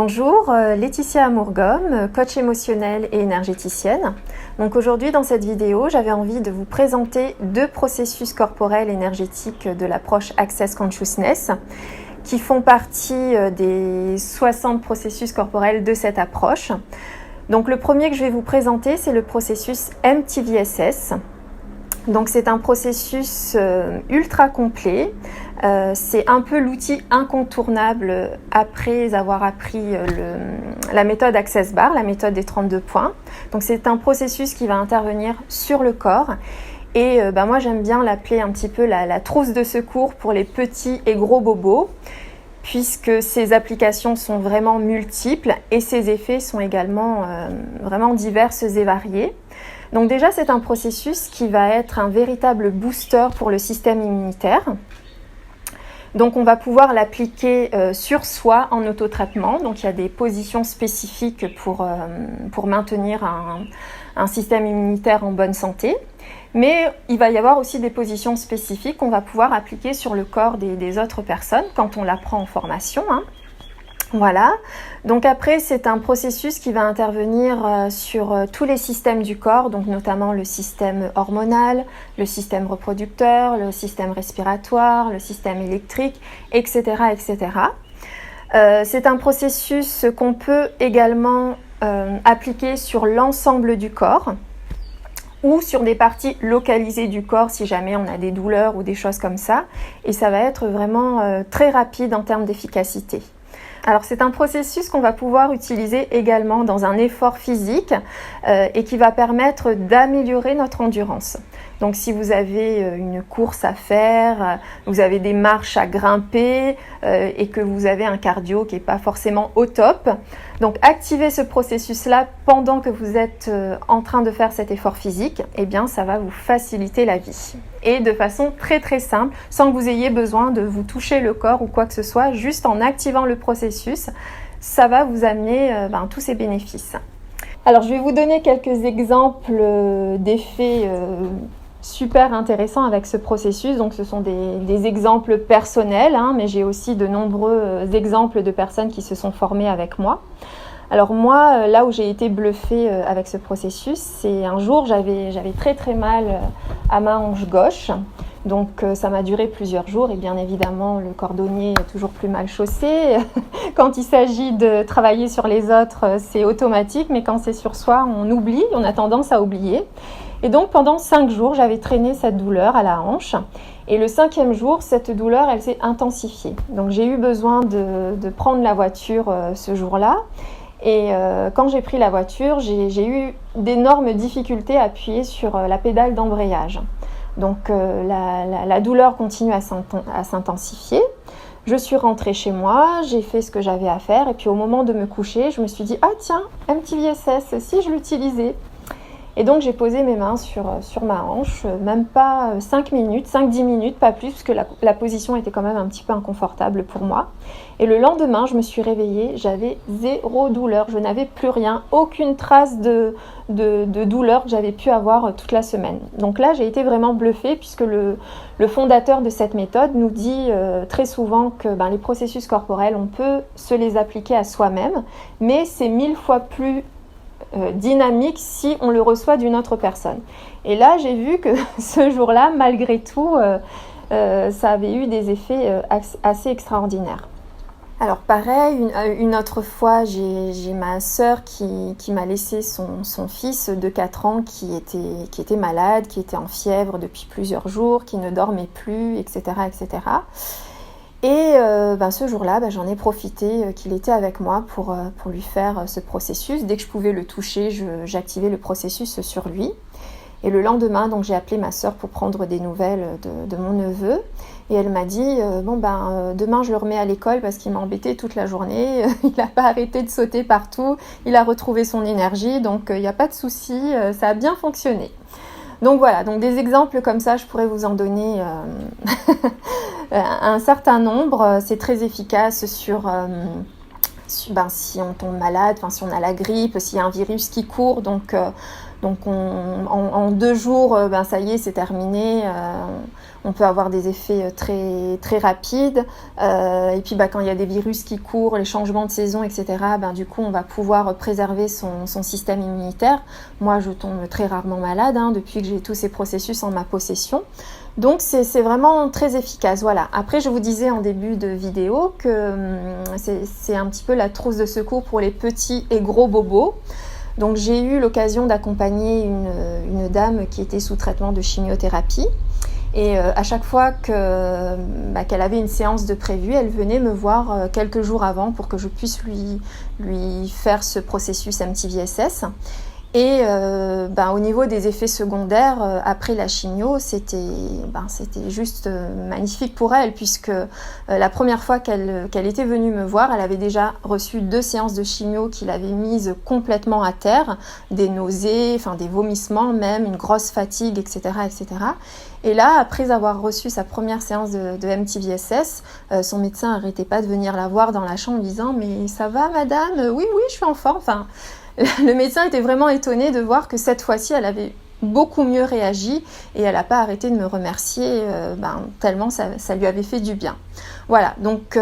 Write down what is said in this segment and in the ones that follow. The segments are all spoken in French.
Bonjour, Laetitia Amourgomme, coach émotionnelle et énergéticienne. Donc aujourd'hui dans cette vidéo, j'avais envie de vous présenter 2 processus corporels énergétiques de l'approche Access Consciousness qui font partie des 60 processus corporels de cette approche. Donc le premier que je vais vous présenter, c'est le processus MTVSS. Donc c'est un processus ultra complet, c'est un peu l'outil incontournable après avoir appris la méthode Access Bar, la méthode des 32 points. Donc c'est un processus qui va intervenir sur le corps et moi j'aime bien l'appeler un petit peu la trousse de secours pour les petits et gros bobos, puisque ses applications sont vraiment multiples et ses effets sont également vraiment diverses et variés. Donc déjà, c'est un processus qui va être un véritable booster pour le système immunitaire. Donc on va pouvoir l'appliquer sur soi en autotraitement. Donc il y a des positions spécifiques pour maintenir un système immunitaire en bonne santé. Mais il va y avoir aussi des positions spécifiques qu'on va pouvoir appliquer sur le corps des autres personnes quand on l'apprend en formation. Voilà, donc après c'est un processus qui va intervenir sur tous les systèmes du corps, donc notamment le système hormonal, le système reproducteur, le système respiratoire, le système électrique, etc. etc. C'est un processus qu'on peut également appliquer sur l'ensemble du corps ou sur des parties localisées du corps si jamais on a des douleurs ou des choses comme ça, et ça va être vraiment très rapide en termes d'efficacité. Alors c'est un processus qu'on va pouvoir utiliser également dans un effort physique et qui va permettre d'améliorer notre endurance. Donc si vous avez une course à faire, vous avez des marches à grimper et que vous avez un cardio qui n'est pas forcément au top, donc activez ce processus-là pendant que vous êtes en train de faire cet effort physique, eh bien ça va vous faciliter la vie. Et de façon très très simple, sans que vous ayez besoin de vous toucher le corps ou quoi que ce soit, juste en activant le processus, ça va vous amener tous ces bénéfices. Alors je vais vous donner quelques exemples d'effets super intéressants avec ce processus. Donc ce sont des exemples personnels, mais j'ai aussi de nombreux exemples de personnes qui se sont formées avec moi. Alors moi, là où j'ai été bluffée avec ce processus, c'est un jour, j'avais très très mal à ma hanche gauche. Donc ça m'a duré plusieurs jours et bien évidemment le cordonnier est toujours plus mal chaussé. Quand il s'agit de travailler sur les autres, c'est automatique, mais quand c'est sur soi, on oublie, on a tendance à oublier. Et donc pendant 5 jours, j'avais traîné cette douleur à la hanche. Et le 5e jour, cette douleur, elle s'est intensifiée. Donc j'ai eu besoin de prendre la voiture ce jour-là. Et quand j'ai pris la voiture, j'ai eu d'énormes difficultés à appuyer sur la pédale d'embrayage. Donc la douleur continue à s'intensifier. Je suis rentrée chez moi, j'ai fait ce que j'avais à faire et puis au moment de me coucher, je me suis dit « Ah tiens, MTVSS, si je l'utilisais ?» Et donc j'ai posé mes mains sur ma hanche, même pas 5-10 minutes, pas plus, parce que la position était quand même un petit peu inconfortable pour moi. Et le lendemain, je me suis réveillée, j'avais 0 douleur, je n'avais plus rien, aucune trace de douleur que j'avais pu avoir toute la semaine. Donc là, j'ai été vraiment bluffée, puisque le fondateur de cette méthode nous dit très souvent que les processus corporels, on peut se les appliquer à soi-même, mais c'est 1000 fois plus dynamique si on le reçoit d'une autre personne. Et là, j'ai vu que ce jour-là, malgré tout, ça avait eu des effets assez extraordinaires. Alors pareil, une autre fois, j'ai ma sœur qui m'a laissé son fils de 4 ans qui était malade, qui était en fièvre depuis plusieurs jours, qui ne dormait plus, etc. etc. Et ce jour-là, j'en ai profité qu'il était avec moi pour lui faire ce processus. Dès que je pouvais le toucher, j'activais le processus sur lui. Et le lendemain, donc, j'ai appelé ma sœur pour prendre des nouvelles de mon neveu. Et elle m'a dit demain je le remets à l'école parce qu'il m'a embêté toute la journée. Il n'a pas arrêté de sauter partout. Il a retrouvé son énergie, donc il n'y a pas de souci, ça a bien fonctionné. Donc voilà, donc des exemples comme ça, je pourrais vous en donner un certain nombre. C'est très efficace sur si on tombe malade, si on a la grippe, s'il y a un virus qui court. Donc Donc en 2 jours, ça y est, c'est terminé. On peut avoir des effets très, très rapides. Et puis quand il y a des virus qui courent, les changements de saison, etc., du coup, on va pouvoir préserver son système immunitaire. Moi, je tombe très rarement malade depuis que j'ai tous ces processus en ma possession. Donc, c'est vraiment très efficace. Voilà. Après, je vous disais en début de vidéo que c'est un petit peu la trousse de secours pour les petits et gros bobos. Donc, j'ai eu l'occasion d'accompagner une dame qui était sous traitement de chimiothérapie. Et à chaque fois qu'elle avait une séance de prévue, elle venait me voir quelques jours avant pour que je puisse lui faire ce processus MTVSS. Et au niveau des effets secondaires, après la chimio, c'était juste magnifique pour elle, puisque la première fois qu'elle était venue me voir, elle avait déjà reçu 2 séances de chimio qui l'avaient mise complètement à terre, des nausées, des vomissements même, une grosse fatigue, etc., etc. Et là, après avoir reçu sa première séance de MTVSS, son médecin n'arrêtait pas de venir la voir dans la chambre en disant « Mais ça va madame ? Oui, je suis en forme ». Le médecin était vraiment étonné de voir que cette fois-ci, elle avait beaucoup mieux réagi et elle n'a pas arrêté de me remercier tellement ça lui avait fait du bien. Voilà, donc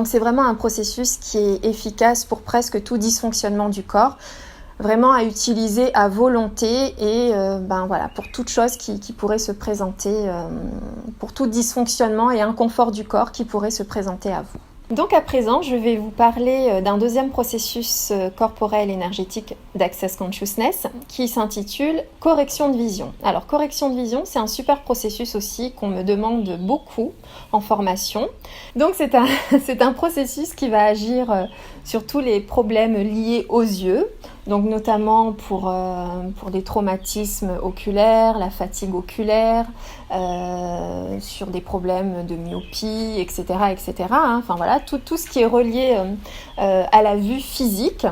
c'est vraiment un processus qui est efficace pour presque tout dysfonctionnement du corps, vraiment à utiliser à volonté et pour toute chose qui pourrait se présenter, pour tout dysfonctionnement et inconfort du corps qui pourrait se présenter à vous. Donc à présent, je vais vous parler d'un deuxième processus corporel énergétique d'Access Consciousness qui s'intitule correction de vision. Alors correction de vision, c'est un super processus aussi qu'on me demande beaucoup en formation. Donc c'est un processus qui va agir sur tous les problèmes liés aux yeux, donc notamment pour des traumatismes oculaires, la fatigue oculaire, sur des problèmes de myopie, etc. etc. Enfin voilà, tout ce qui est relié à la vue physique.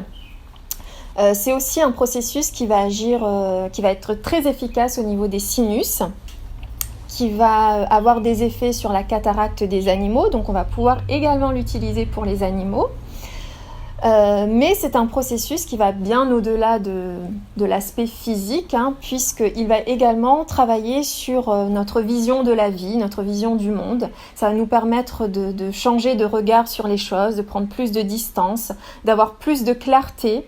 C'est aussi un processus qui va agir, qui va être très efficace au niveau des sinus, qui va avoir des effets sur la cataracte des animaux, donc on va pouvoir également l'utiliser pour les animaux. Mais c'est un processus qui va bien au-delà de l'aspect physique, puisqu'il va également travailler sur notre vision de la vie, notre vision du monde. Ça va nous permettre de changer de regard sur les choses, de prendre plus de distance, d'avoir plus de clarté.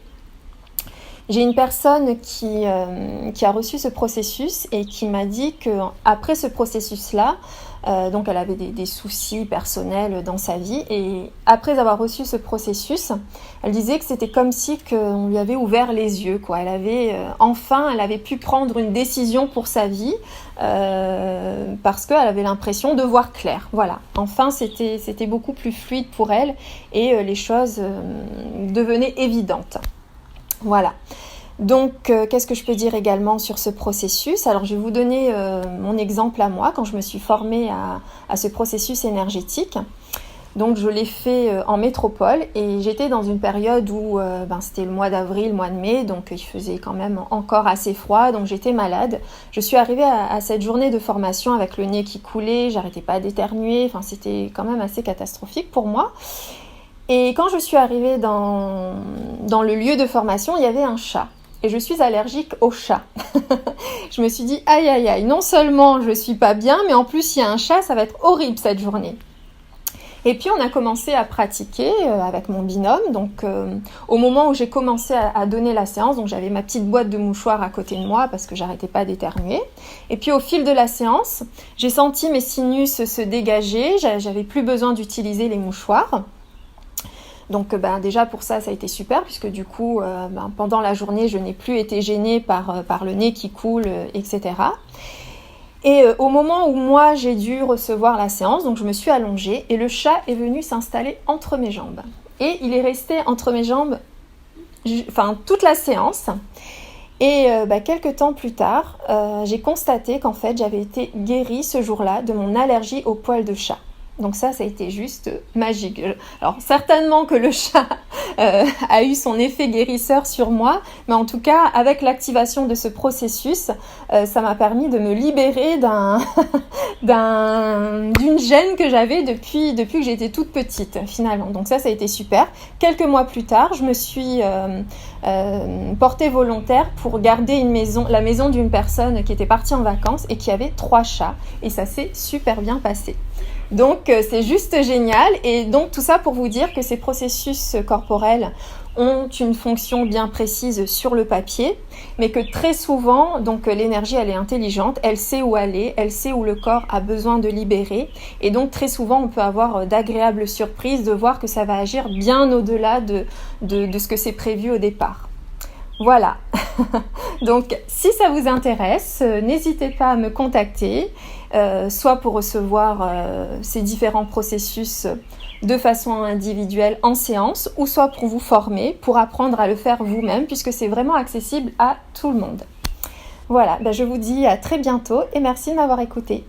J'ai une personne qui a reçu ce processus et qui m'a dit qu'après ce processus-là, donc elle avait des soucis personnels dans sa vie et après avoir reçu ce processus, elle disait que c'était comme si on lui avait ouvert les yeux, quoi. Elle avait pu prendre une décision pour sa vie parce qu'elle avait l'impression de voir clair. Voilà. Enfin, c'était beaucoup plus fluide pour elle et les choses devenaient évidentes. Voilà. Donc, qu'est-ce que je peux dire également sur ce processus ? Alors, je vais vous donner mon exemple à moi quand je me suis formée à ce processus énergétique. Donc, je l'ai fait en métropole et j'étais dans une période où c'était le mois d'avril, mois de mai, donc il faisait quand même encore assez froid, donc j'étais malade. Je suis arrivée à cette journée de formation avec le nez qui coulait, j'arrêtais pas d'éternuer, enfin, c'était quand même assez catastrophique pour moi. Et quand je suis arrivée dans le lieu de formation, il y avait un chat. Et je suis allergique aux chats. Je me suis dit, aïe aïe aïe, non seulement je suis pas bien, mais en plus il y a un chat, ça va être horrible cette journée. Et puis on a commencé à pratiquer avec mon binôme. Donc au moment où j'ai commencé à donner la séance, donc j'avais ma petite boîte de mouchoirs à côté de moi parce que j'arrêtais pas d'éternuer. Et puis au fil de la séance, j'ai senti mes sinus se dégager, j'avais plus besoin d'utiliser les mouchoirs. Donc déjà pour ça a été super puisque du coup pendant la journée je n'ai plus été gênée par le nez qui coule, etc. Et au moment où moi j'ai dû recevoir la séance, donc je me suis allongée et le chat est venu s'installer entre mes jambes. Et il est resté entre mes jambes toute la séance. Et quelques temps plus tard, j'ai constaté qu'en fait j'avais été guérie ce jour-là de mon allergie aux poils de chat. Donc ça a été juste magique. Alors certainement que le chat a eu son effet guérisseur sur moi, mais en tout cas avec l'activation de ce processus, ça m'a permis de me libérer d'une gêne que j'avais depuis que j'étais toute petite finalement. Donc ça a été super. Quelques mois plus tard, je me suis portée volontaire pour garder la maison d'une personne qui était partie en vacances et qui avait 3 chats. Et ça s'est super bien passé. Donc c'est juste génial. Et donc tout ça pour vous dire que ces processus corporels ont une fonction bien précise sur le papier, mais que très souvent, donc l'énergie elle est intelligente, elle sait où aller, elle sait où le corps a besoin de libérer, et donc très souvent on peut avoir d'agréables surprises de voir que ça va agir bien au-delà de ce que c'est prévu au départ. Voilà, donc si ça vous intéresse, n'hésitez pas à me contacter, soit pour recevoir ces différents processus de façon individuelle en séance, ou soit pour vous former, pour apprendre à le faire vous-même, puisque c'est vraiment accessible à tout le monde. Voilà, je vous dis à très bientôt et merci de m'avoir écouté.